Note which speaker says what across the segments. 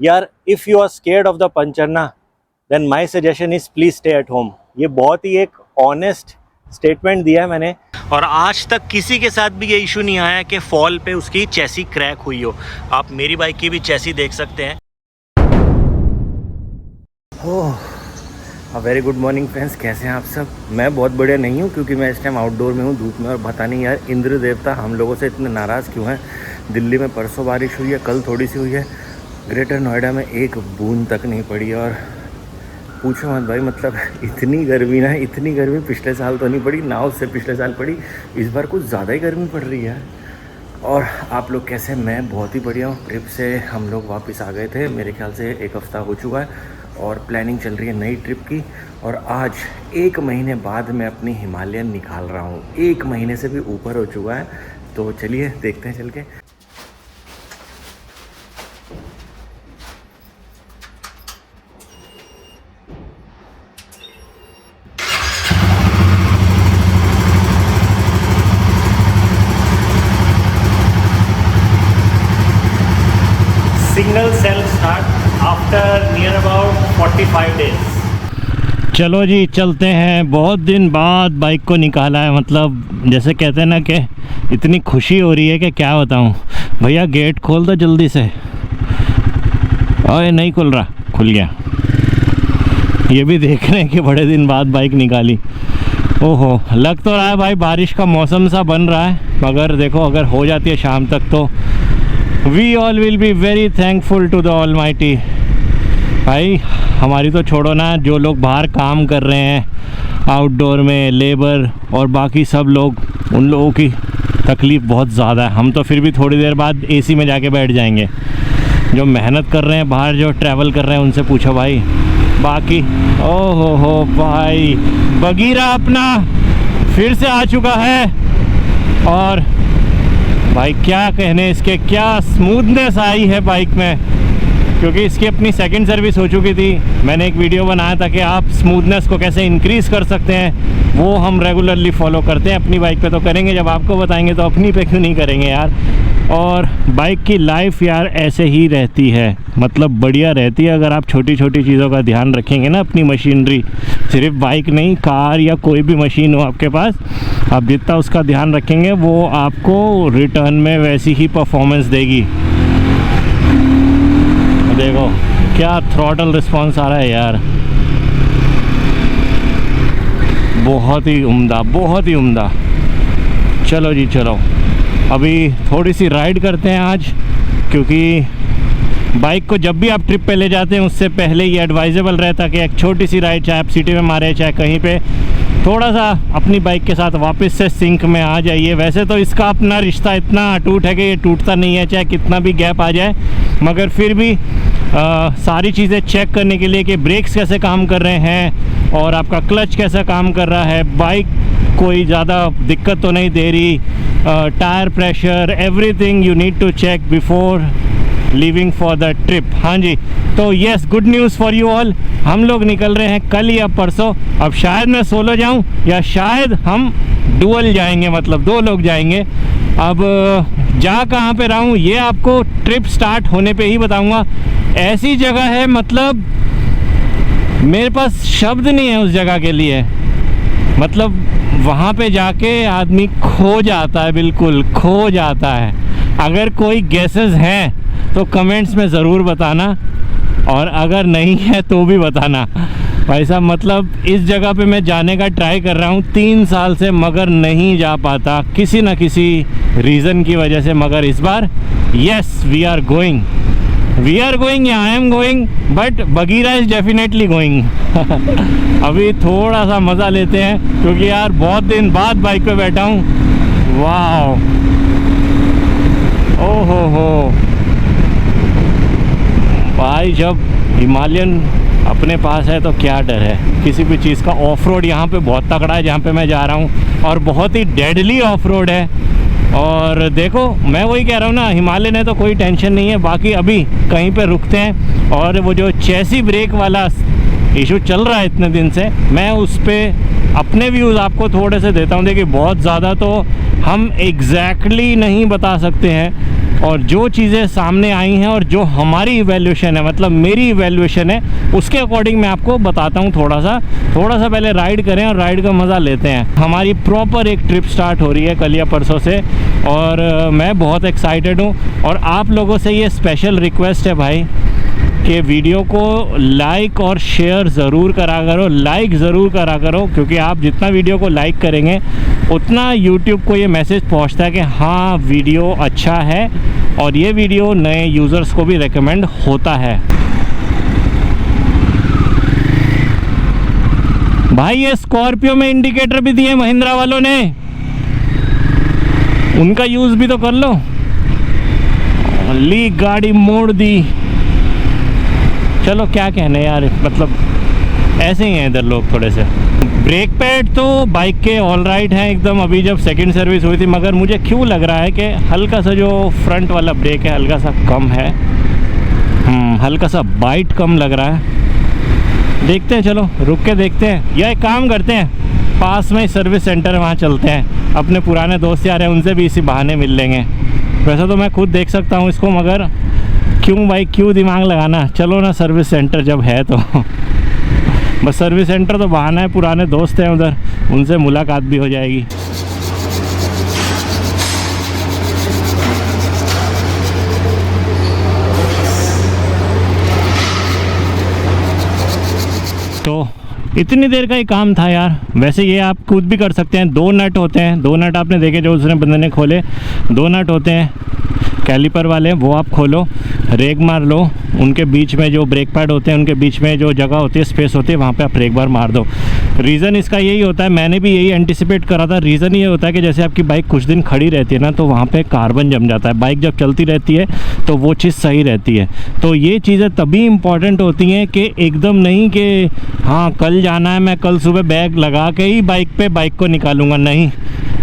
Speaker 1: यार if you are scared of the puncture ना, then my suggestion is please stay at home. ये बहुत ही एक ऑनेस्ट स्टेटमेंट दिया है मैंने, और आज तक किसी के साथ भी ये इशू नहीं आया कि फॉल पे उसकी चैसी क्रैक हुई हो। आप मेरी बाइक की भी चैसी देख सकते हैं। वेरी गुड मॉर्निंग फ्रेंड्स, कैसे हैं आप सब? मैं बहुत बढ़िया नहीं हूँ क्योंकि मैं इस टाइम आउटडोर में हूँ, धूप में। और पता नहीं यार इंद्र देवता हम लोगों से इतने नाराज़ क्यों हैं। दिल्ली में परसों बारिश हुई है, कल थोड़ी सी हुई है, ग्रेटर नोएडा में एक बूंद तक नहीं पड़ी। और पूछो मत भाई, मतलब इतनी गर्मी ना, इतनी गर्मी पिछले साल तो नहीं पड़ी ना, उससे पिछले साल पड़ी, इस बार कुछ ज़्यादा ही गर्मी पड़ रही है। और आप लोग कैसे? मैं बहुत ही बढ़िया हूँ। ट्रिप से हम लोग वापस आ गए थे, मेरे ख्याल से 1 हफ़्ता हो चुका है, और प्लानिंग चल रही है नई ट्रिप की। और आज 1 महीने बाद मैं अपनी हिमालयन निकाल रहा हूँ, 1 महीने से भी ऊपर हो चुका है। तो चलिए देखते हैं चल के। Single self start after near about 45 days. चलो जी चलते हैं। बहुत दिन बाद बाइक को निकाला है, मतलब जैसे कहते हैं ना कि इतनी खुशी हो रही है कि क्या बताऊं। भैया गेट खोल दो जल्दी से। ओए नहीं खुल रहा, खुल गया। ये भी देख रहे हैं कि बड़े दिन बाद बाइक निकाली। ओहो, लग तो रहा है भाई बारिश का मौसम सा बन रहा है, मगर देखो अगर हो जाती है शाम तक तो we all will be very thankful to the Almighty. भाई हमारी तो छोड़ो ना, जो लोग बाहर काम कर रहे हैं आउटडोर में, लेबर और बाकी सब लोग, उन लोगों की तकलीफ़ बहुत ज़्यादा है। हम तो फिर भी थोड़ी देर बाद एसी में जाके बैठ जाएंगे। जो मेहनत कर रहे हैं बाहर, जो ट्रैवल कर रहे हैं, उनसे पूछो भाई। बाकी ओहो हो भाई, बगीरा अपना फिर से आ चुका है, और भाई क्या कहने, इसके क्या स्मूथनेस आई है बाइक में, क्योंकि इसकी अपनी सेकंड सर्विस हो चुकी थी। मैंने एक वीडियो बनाया था कि आप स्मूथनेस को कैसे इंक्रीज़ कर सकते हैं, वो हम रेगुलरली फॉलो करते हैं। अपनी बाइक पे तो करेंगे, जब आपको बताएंगे तो अपनी पे क्यों नहीं करेंगे यार। और बाइक की लाइफ यार ऐसे ही रहती है, मतलब बढ़िया रहती है अगर आप छोटी छोटी चीज़ों का ध्यान रखेंगे ना। अपनी मशीनरी, सिर्फ बाइक नहीं, कार या कोई भी मशीन हो आपके पास, आप जितना उसका ध्यान रखेंगे वो आपको रिटर्न में वैसी ही परफॉर्मेंस देगी। देखो क्या थ्रॉटल रिस्पॉन्स आ रहा है यार, बहुत ही उम्दा, बहुत ही उम्दा। चलो जी चलो, अभी थोड़ी सी राइड करते हैं आज, क्योंकि बाइक को जब भी आप ट्रिप पे ले जाते हैं उससे पहले ये एडवाइजेबल रहता है कि एक छोटी सी राइड, चाहे आप सिटी में मारे चाहे कहीं पे, थोड़ा सा अपनी बाइक के साथ वापस से सिंक में आ जाइए। वैसे तो इसका अपना रिश्ता इतना अटूट है कि ये टूटता नहीं है, चाहे कितना भी गैप आ जाए, मगर फिर भी सारी चीज़ें चेक करने के लिए कि ब्रेक्स कैसे काम कर रहे हैं और आपका क्लच कैसा काम कर रहा है, बाइक कोई ज़्यादा दिक्कत तो नहीं दे रही, tyre pressure, everything you need to check before leaving for the trip. हाँ जी, तो yes, good news for you all, हम लोग निकल रहे हैं कल या परसों। अब शायद मैं सोलो जाऊं या शायद हम डुअल जाएंगे, मतलब 2 लोग जाएंगे। अब जा कहाँ पे रहा हूँ ये आपको ट्रिप स्टार्ट होने पे ही बताऊंगा। ऐसी जगह है, मतलब मेरे पास शब्द नहीं है उस जगह के लिए, मतलब वहाँ पे जाके आदमी खो जाता है, बिल्कुल खो जाता है। अगर कोई गेसेस हैं तो कमेंट्स में ज़रूर बताना, और अगर नहीं है तो भी बताना भाई साहब। मतलब इस जगह पे मैं जाने का ट्राई कर रहा हूँ 3 साल से, मगर नहीं जा पाता किसी न किसी रीज़न की वजह से। मगर इस बार यस, वी आर गोइंग या I am going, but Bagheera is definitely going. अभी थोड़ा सा मज़ा लेते हैं, क्योंकि यार बहुत दिन बाद बाइक पे बैठा हूँ। वाह, ओहो हो भाई, जब हिमालयन अपने पास है तो क्या डर है किसी भी चीज़ का। ऑफ रोड यहाँ पे बहुत तगड़ा है जहाँ पे मैं जा रहा हूँ, और बहुत ही डेडली ऑफ रोड है। और देखो मैं वही कह रहा हूँ ना, हिमालयन है तो कोई टेंशन नहीं है। बाकी अभी कहीं पे रुकते हैं, और वो जो चैसी ब्रेक वाला इशू चल रहा है इतने दिन से, मैं उस पर अपने व्यूज़ आपको थोड़े से देता हूँ। देखिए बहुत ज़्यादा तो हम एग्जैक्टली नहीं बता सकते हैं, और जो चीज़ें सामने आई हैं और जो हमारी इवैल्यूएशन है, मतलब मेरी इवैल्यूएशन है, उसके अकॉर्डिंग मैं आपको बताता हूँ। थोड़ा सा पहले राइड करें और राइड का मज़ा लेते हैं। हमारी प्रॉपर एक ट्रिप स्टार्ट हो रही है कल या परसों से, और मैं बहुत एक्साइटेड हूँ। और आप लोगों से ये स्पेशल रिक्वेस्ट है भाई कि वीडियो को लाइक और शेयर ज़रूर करा करो, लाइक ज़रूर करा करो, क्योंकि आप जितना वीडियो को लाइक करेंगे उतना YouTube को ये मैसेज पहुंचता है कि हाँ वीडियो अच्छा है और ये वीडियो नए यूज़र्स को भी रेकमेंड होता है। भाई ये स्कॉर्पियो में इंडिकेटर भी दिए महिंद्रा वालों ने, उनका यूज़ भी तो कर लो। ली गाड़ी मोड़ दी, चलो क्या कहने यार, मतलब ऐसे ही हैं इधर लोग थोड़े से। ब्रेक पैड तो बाइक के ऑल राइट हैं एकदम, अभी जब सेकंड सर्विस हुई थी, मगर मुझे क्यों लग रहा है कि हल्का सा जो फ्रंट वाला ब्रेक है हल्का सा कम है, हल्का सा बाइट कम लग रहा है। देखते हैं, चलो रुक के देखते हैं, या एक काम करते हैं, पास में सर्विस सेंटर है वहाँ चलते हैं, अपने पुराने दोस्त यार हैं उनसे भी इसी बहाने मिल लेंगे। वैसे तो मैं खुद देख सकता हूँ इसको, मगर क्यों भाई, क्यों दिमाग लगाना, चलो ना सर्विस सेंटर जब है तो। बस सर्विस सेंटर तो बहाना है, पुराने दोस्त हैं उधर, उनसे मुलाकात भी हो जाएगी। तो इतनी देर का ही काम था यार। वैसे ये आप खुद भी कर सकते हैं, 2 नट होते हैं, 2 नट आपने देखे जो उसने बंदे ने खोले, 2 नट होते हैं कैलिपर वाले, वो आप खोलो, रेग मार लो, उनके बीच में जो ब्रेक पैड होते हैं उनके बीच में जो जगह होती है, स्पेस होती है, वहाँ पे आप एक बार मार दो। रीज़न इसका यही होता है, मैंने भी यही एंटिसिपेट करा था, रीज़न ये होता है कि जैसे आपकी बाइक कुछ दिन खड़ी रहती है ना, तो वहाँ पे कार्बन जम जाता है। बाइक जब चलती रहती है तो वो चीज़ सही रहती है। तो ये चीज़ें तभी इम्पॉर्टेंट होती हैं कि एकदम नहीं कि हाँ कल जाना है, मैं कल सुबह बैग लगा के ही बाइक को निकालूंगा, नहीं,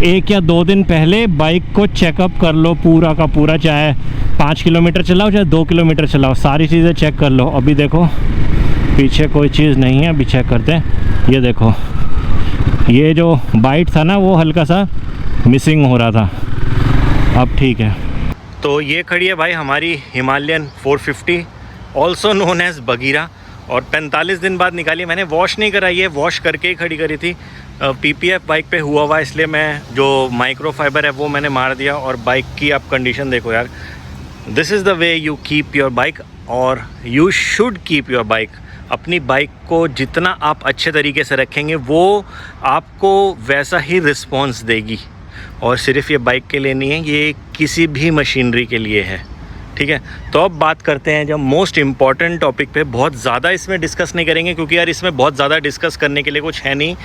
Speaker 1: 1 या 2 दिन पहले बाइक को चेकअप कर लो पूरा का पूरा, चाहे 5 किलोमीटर चलाओ चाहे 2 किलोमीटर चलाओ, सारी चीज़ें चेक कर लो। अभी देखो पीछे कोई चीज़ नहीं है, अभी चेक करते हैं। ये देखो, ये जो बाइट था ना वो हल्का सा मिसिंग हो रहा था, अब ठीक है। तो ये खड़ी है भाई हमारी Himalayan 450, also known as Bagheera, और 45 दिन बाद निकाली। मैंने वॉश नहीं कराई है, वॉश करके ही खड़ी करी थी। PPF बाइक पे हुआ हुआ, इसलिए मैं जो माइक्रो फाइबर है वो मैंने मार दिया। और बाइक की आप कंडीशन देखो यार, this is the way you keep your bike, और you should keep your bike. अपनी बाइक को जितना आप अच्छे तरीके से रखेंगे वो आपको वैसा ही रिस्पॉन्स देगी। और सिर्फ ये बाइक के लिए नहीं है, ये किसी भी मशीनरी के लिए है, ठीक है। तो अब बात करते हैं जब मोस्ट इम्पॉर्टेंट टॉपिक पे। बहुत ज़्यादा इसमें डिस्कस नहीं करेंगे क्योंकि यार इसमें बहुत ज़्यादा डिस्कस करने के लिए कुछ है नहीं।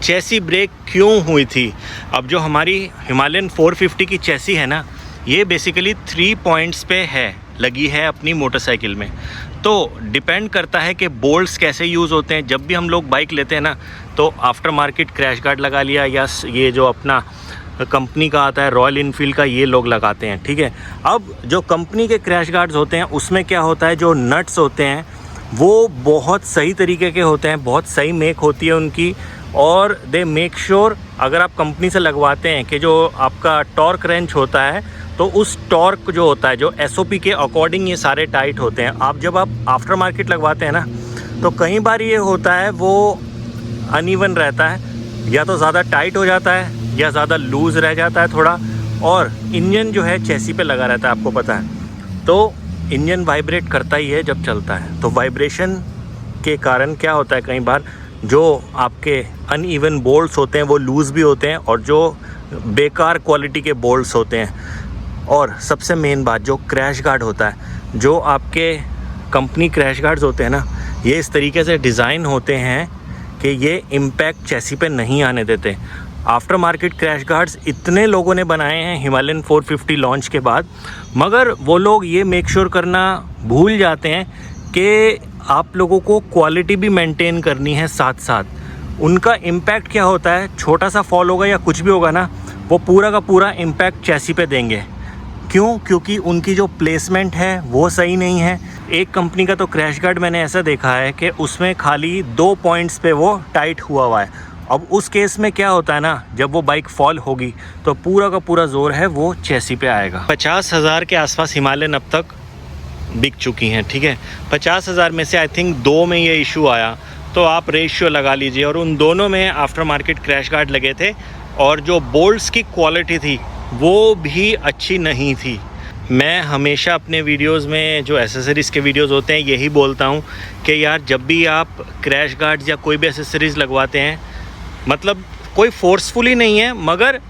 Speaker 1: चेसी ब्रेक क्यों हुई थी? अब जो हमारी हिमालयन 450 की चेसी है ना, ये बेसिकली 3 पॉइंट्स पे है, लगी है अपनी मोटरसाइकिल में। तो डिपेंड करता है कि बोल्ट्स कैसे यूज़ होते हैं। जब भी हम लोग बाइक लेते हैं ना, तो आफ्टर मार्केट क्रैश गार्ड लगा लिया, या ये जो अपना कंपनी का आता है रॉयल इनफील्ड का, ये लोग लगाते हैं, ठीक है। अब जो कंपनी के क्रैश गार्ड्स होते हैं उसमें क्या होता है, जो नट्स होते हैं वो बहुत सही तरीके के होते हैं, बहुत सही मेक होती है उनकी, और दे मेक श्योर अगर आप कंपनी से लगवाते हैं कि जो आपका टॉर्क रेंच होता है, तो उस टॉर्क जो होता है, जो SOP के अकॉर्डिंग ये सारे टाइट होते हैं। आप जब आप आफ्टर मार्केट लगवाते हैं ना, तो कई बार ये होता है वो अनइवन रहता है, या तो ज़्यादा टाइट हो जाता है या ज़्यादा लूज़ रह जाता है थोड़ा, और इंजन जो है चेसी पे लगा रहता है, आपको पता है। तो इंजन वाइब्रेट करता ही है जब चलता है। तो वाइब्रेशन के कारण क्या होता है, कई बार जो आपके अनइवन बोल्ट्स होते हैं वो लूज़ भी होते हैं, और जो बेकार क्वालिटी के बोल्ट्स होते हैं। और सबसे मेन बात, जो क्रैश गार्ड होता है, जो आपके कंपनी क्रैश गार्ड्स होते हैं ना, ये इस तरीके से डिज़ाइन होते हैं कि ये इम्पैक्ट चेसी पे नहीं आने देते। आफ्टर मार्केट क्रैश गार्ड्स इतने लोगों ने बनाए हैं हिमालयन 450 लॉन्च के बाद, मगर वो लोग ये मेक श्योर करना भूल जाते हैं कि आप लोगों को क्वालिटी भी मेंटेन करनी है साथ साथ। उनका इम्पैक्ट क्या होता है, छोटा सा फॉल होगा या कुछ भी होगा ना, वो पूरा का पूरा इम्पैक्ट चेसी पे देंगे। क्यों? क्योंकि उनकी जो प्लेसमेंट है वो सही नहीं है। एक कंपनी का तो क्रैश गार्ड मैंने ऐसा देखा है कि उसमें खाली 2 पॉइंट्स पे वो टाइट हुआ है, अब उस केस में क्या होता है ना, जब वो बाइक फॉल होगी तो पूरा का पूरा ज़ोर है वो चेसी पे आएगा। 50,000 के आसपास हिमालयन अब तक बिक चुकी हैं, ठीक है। 50,000 में से आई थिंक 2 में ये इशू आया, तो आप रेशियो लगा लीजिए, और उन दोनों में आफ्टर मार्केट क्रैश गार्ड लगे थे, और जो बोल्ट्स की क्वालिटी थी वो भी अच्छी नहीं थी। मैं हमेशा अपने वीडियोस में, जो एसेसरीज़ के वीडियोस होते हैं, यही बोलता हूँ कि यार जब भी आप क्रैश गार्ड्स या कोई भी एसेसरीज़ लगवाते हैं, मतलब कोई फोर्सफुली नहीं है, मगर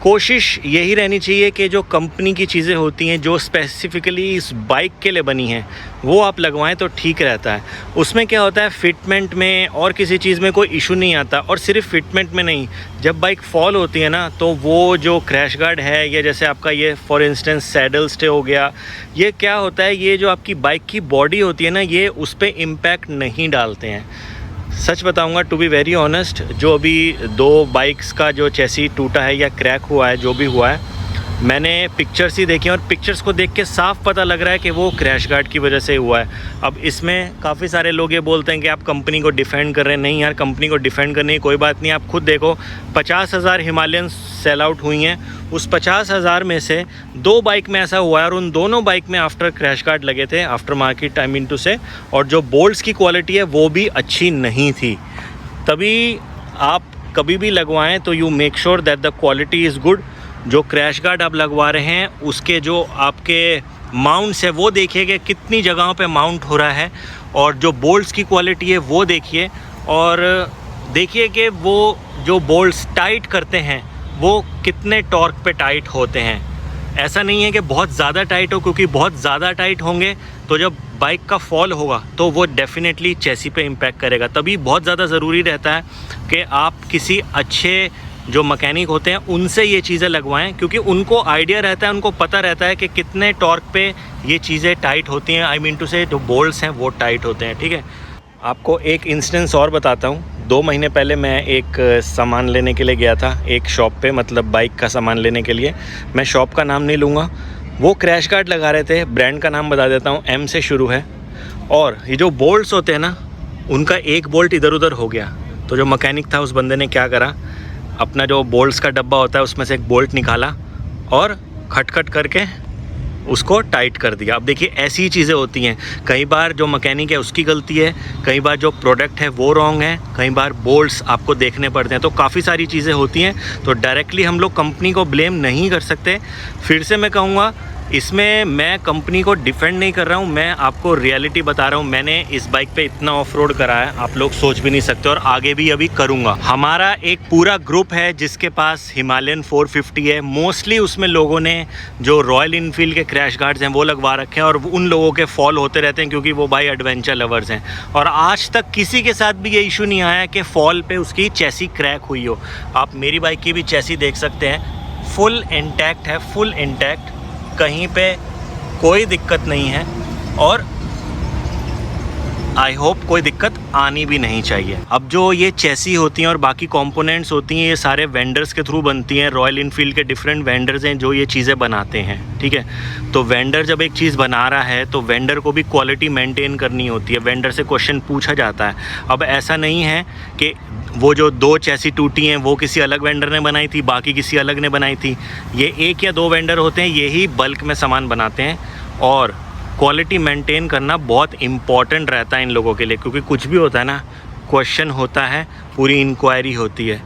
Speaker 1: कोशिश यही रहनी चाहिए कि जो कंपनी की चीज़ें होती हैं, जो स्पेसिफ़िकली इस बाइक के लिए बनी हैं, वो आप लगवाएं तो ठीक रहता है। उसमें क्या होता है, फिटमेंट में और किसी चीज़ में कोई इशू नहीं आता। और सिर्फ फिटमेंट में नहीं, जब बाइक फॉल होती है ना, तो वो जो क्रैश गार्ड है, या जैसे आपका ये फॉर इंस्टेंस सैडल स्टे हो गया, ये क्या होता है, ये जो आपकी बाइक की बॉडी होती है ना, ये उस पर इम्पैक्ट नहीं डालते हैं। सच बताऊंगा, टू बी वेरी ऑनेस्ट, जो अभी 2 बाइक्स का जो चेसी टूटा है या क्रैक हुआ है, जो भी हुआ है, मैंने पिक्चर्स ही देखी, और पिक्चर्स को देख के साफ पता लग रहा है कि वो क्रैश गार्ड की वजह से हुआ है। अब इसमें काफ़ी सारे लोग ये बोलते हैं कि आप कंपनी को डिफेंड कर रहे हैं। नहीं यार, कंपनी को डिफेंड करने की कोई बात नहीं। आप खुद देखो, 50,000 हिमालयन सेल आउट हुई हैं, उस 50,000 में से 2 बाइक में ऐसा हुआ है, और उन दोनों बाइक में आफ्टर क्रैश गार्ड लगे थे, after market I mean to say, और जो बोल्ट्स की क्वालिटी है वो भी अच्छी नहीं थी। तभी आप कभी भी लगवाएं तो you make sure that the quality is good. जो क्रैश गार्ड आप लगवा रहे हैं, उसके जो आपके माउंट्स है वो देखिए कि कितनी जगहों पे माउंट हो रहा है, और जो बोल्ट्स की क्वालिटी है वो देखिए, और देखिए कि वो जो बोल्ट्स टाइट करते हैं वो कितने टॉर्क पे टाइट होते हैं। ऐसा नहीं है कि बहुत ज़्यादा टाइट हो, क्योंकि बहुत ज़्यादा टाइट होंगे तो जब बाइक का फॉल होगा तो वो डेफिनेटली चेसी पे इम्पैक्ट करेगा। तभी बहुत ज़्यादा ज़रूरी रहता है कि आप किसी अच्छे जो मैकेनिक होते हैं उनसे ये चीज़ें लगवाएं, क्योंकि उनको आइडिया रहता है, उनको पता रहता है कि कितने टॉर्क पे ये चीज़ें टाइट होती हैं, आई मीन टू से जो बोल्ट्स हैं वो टाइट होते हैं, ठीक है। आपको एक इंस्टेंस और बताता हूँ। 2 महीने पहले मैं एक सामान लेने के लिए गया था एक शॉप पे, मतलब बाइक का सामान लेने के लिए। मैं शॉप का नाम नहीं लूँगा। वो क्रैश गार्ड लगा रहे थे, ब्रांड का नाम बता देता हूँ, M से शुरू है। और ये जो बोल्ट्स होते हैं ना, उनका एक बोल्ट इधर उधर हो गया। तो जो मैकेनिक था, उस बंदे ने क्या करा, अपना जो बोल्ट्स का डब्बा होता है उसमें से एक बोल्ट निकाला और खटखट करके उसको टाइट कर दिया। अब देखिए, ऐसी ही चीज़ें होती हैं। कई बार जो मैकेनिक है उसकी गलती है, कई बार जो प्रोडक्ट है वो रॉन्ग है, कई बार बोल्ट्स आपको देखने पड़ते हैं। तो काफ़ी सारी चीज़ें होती हैं, तो डायरेक्टली हम लोग कंपनी को ब्लेम नहीं कर सकते। फिर से मैं कहूँगा, इसमें मैं कंपनी को डिफेंड नहीं कर रहा हूँ, मैं आपको रियलिटी बता रहा हूँ। मैंने इस बाइक पे इतना ऑफ रोड करा है, आप लोग सोच भी नहीं सकते, और आगे भी अभी करूँगा। हमारा एक पूरा ग्रुप है जिसके पास हिमालयन 450 है। मोस्टली उसमें लोगों ने जो रॉयल इनफील्ड के क्रैश गार्ड्स हैं वो लगवा रखे हैं, और उन लोगों के फॉल होते रहते हैं, क्योंकि वो भाई एडवेंचर लवर्स हैं। और आज तक किसी के साथ भी ये इशू नहीं आया कि फॉल पे उसकी चेसी क्रैक हुई हो। आप मेरी बाइक की भी चेसी देख सकते हैं, फुल इंटैक्ट है, फुल इंटैक्ट, कहीं पे कोई दिक्कत नहीं है, और आई होप कोई दिक्कत आनी भी नहीं चाहिए। अब जो ये चेसी होती हैं और बाकी कंपोनेंट्स होती हैं, ये सारे वेंडर्स के थ्रू बनती हैं। रॉयल इनफील्ड के डिफरेंट वेंडर्स हैं जो ये चीज़ें बनाते हैं, ठीक है। तो वेंडर जब एक चीज़ बना रहा है तो वेंडर को भी क्वालिटी मेंटेन करनी होती है, वेंडर से क्वेश्चन पूछा जाता है। अब ऐसा नहीं है कि वो जो 2 चेसी टूटी हैं वो किसी अलग वेंडर ने बनाई थी, बाकी किसी अलग ने बनाई थी। ये 1 या 2 वेंडर होते हैं, यही बल्क में सामान बनाते हैं, और क्वालिटी मेंटेन करना बहुत इम्पॉर्टेंट रहता है इन लोगों के लिए, क्योंकि कुछ भी होता है ना, क्वेश्चन होता है, पूरी इंक्वायरी होती है।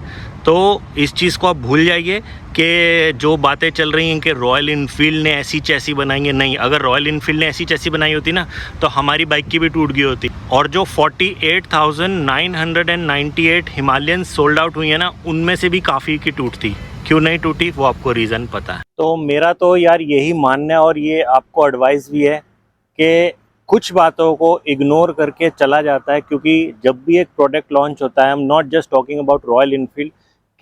Speaker 1: तो इस चीज़ को आप भूल जाइए कि जो बातें चल रही हैं कि रॉयल इनफील्ड ने ऐसी चेसी बनाई है, नहीं। अगर रॉयल इनफील्ड ने ऐसी चेसी बनाई होती ना, तो हमारी बाइक की भी टूट गई होती। और जो 48,998 हिमालयन सोल्ड आउट हुई है ना, उनमें से भी काफ़ी की टूटती। क्यों नहीं टूटी वो आपको रीज़न पता है। तो मेरा तो यार यही मानना है, और ये आपको एडवाइस भी है कि कुछ बातों को इग्नोर करके चला जाता है, क्योंकि जब भी एक प्रोडक्ट लॉन्च होता है, I am not just talking about royal Enfield,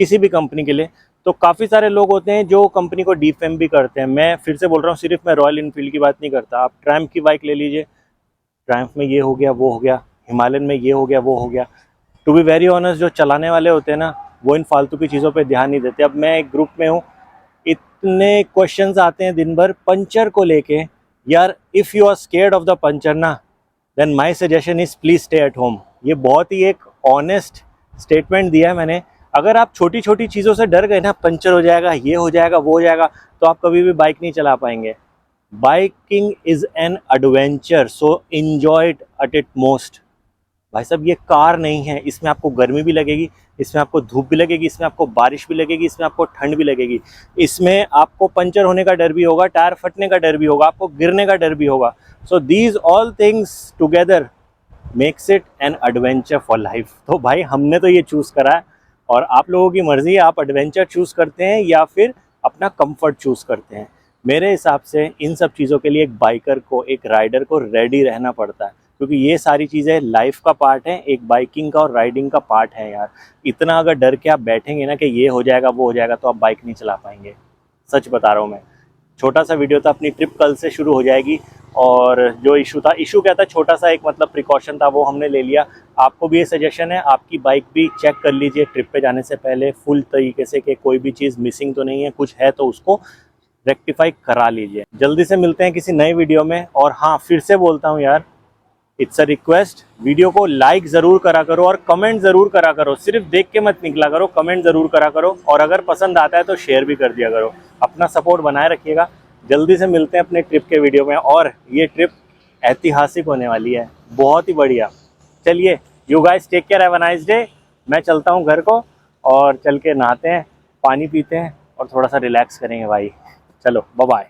Speaker 1: किसी भी कंपनी के लिए, तो काफ़ी सारे लोग होते हैं जो कंपनी को डिफेम भी करते हैं। मैं फिर से बोल रहा हूँ, सिर्फ मैं रॉयल इनफील्ड की बात नहीं करता। आप ट्रायम्फ की बाइक ले लीजिए, ट्रायम्फ में ये हो गया, वो हो गया, हिमालयन में ये हो गया, वो हो गया। टू बी वेरी ऑनेस्ट, जो चलाने वाले होते हैं ना, वो इन फालतू की चीज़ों पर ध्यान नहीं देते। अब मैं एक ग्रुप में हूँ, इतने क्वेश्चंस आते हैं दिन भर पंचर को लेके। यार, if you are scared of the puncture ना, then my suggestion is please stay at home. ये बहुत ही एक ऑनेस्ट स्टेटमेंट दिया है मैंने। अगर आप छोटी छोटी चीज़ों से डर गए ना, पंचर हो जाएगा, ये हो जाएगा, वो हो जाएगा, तो आप कभी भी बाइक नहीं चला पाएंगे। Biking is an adventure, so enjoy it at it most. भाई साहब ये कार नहीं है, इसमें आपको गर्मी भी लगेगी, इसमें आपको धूप भी लगेगी, इसमें आपको बारिश भी लगेगी, इसमें आपको ठंड भी लगेगी, इसमें आपको पंचर होने का डर भी होगा, टायर फटने का डर भी होगा, आपको गिरने का डर भी होगा। So these all things together makes it an adventure for life. तो भाई हमने तो ये चूज़ करा है, और आप लोगों की मर्ज़ी है, आप एडवेंचर चूज़ करते हैं या फिर अपना कंफर्ट चूज़ करते हैं। मेरे हिसाब से इन सब चीज़ों के लिए एक बाइकर को, एक राइडर को रेडी रहना पड़ता है, क्योंकि ये सारी चीज़ें लाइफ का पार्ट है, एक बाइकिंग का और राइडिंग का पार्ट है यार। इतना अगर डर के आप बैठेंगे ना कि ये हो जाएगा, वो हो जाएगा, तो आप बाइक नहीं चला पाएंगे। सच बता रहा हूँ मैं। छोटा सा वीडियो था, अपनी ट्रिप कल से शुरू हो जाएगी, और जो इशू था, इशू क्या था, छोटा सा एक मतलब प्रिकॉशन था, वो हमने ले लिया। आपको भी ये सजेशन है, आपकी बाइक भी चेक कर लीजिए ट्रिप पे जाने से पहले फुल तरीके से कि कोई भी चीज़ मिसिंग तो नहीं है, कुछ है तो उसको रेक्टिफाई करा लीजिए। जल्दी से मिलते हैं किसी नए वीडियो में। और हाँ, फिर से बोलता हूँ यार, इट्स अ रिक्वेस्ट, वीडियो को लाइक ज़रूर करा करो और कमेंट ज़रूर करा करो। सिर्फ देख के मत निकला करो, कमेंट ज़रूर करा करो, और अगर पसंद आता है तो शेयर भी कर दिया करो। अपना सपोर्ट बनाए रखिएगा। जल्दी से मिलते हैं अपने ट्रिप के वीडियो में, और ये ट्रिप ऐतिहासिक होने वाली है, बहुत ही बढ़िया। चलिए, you guys take care, have a nice day. मैं चलता हूँ घर को, और चल के नहाते हैं, पानी पीते हैं, और थोड़ा सा रिलैक्स करेंगे भाई। चलो, बाय बाय।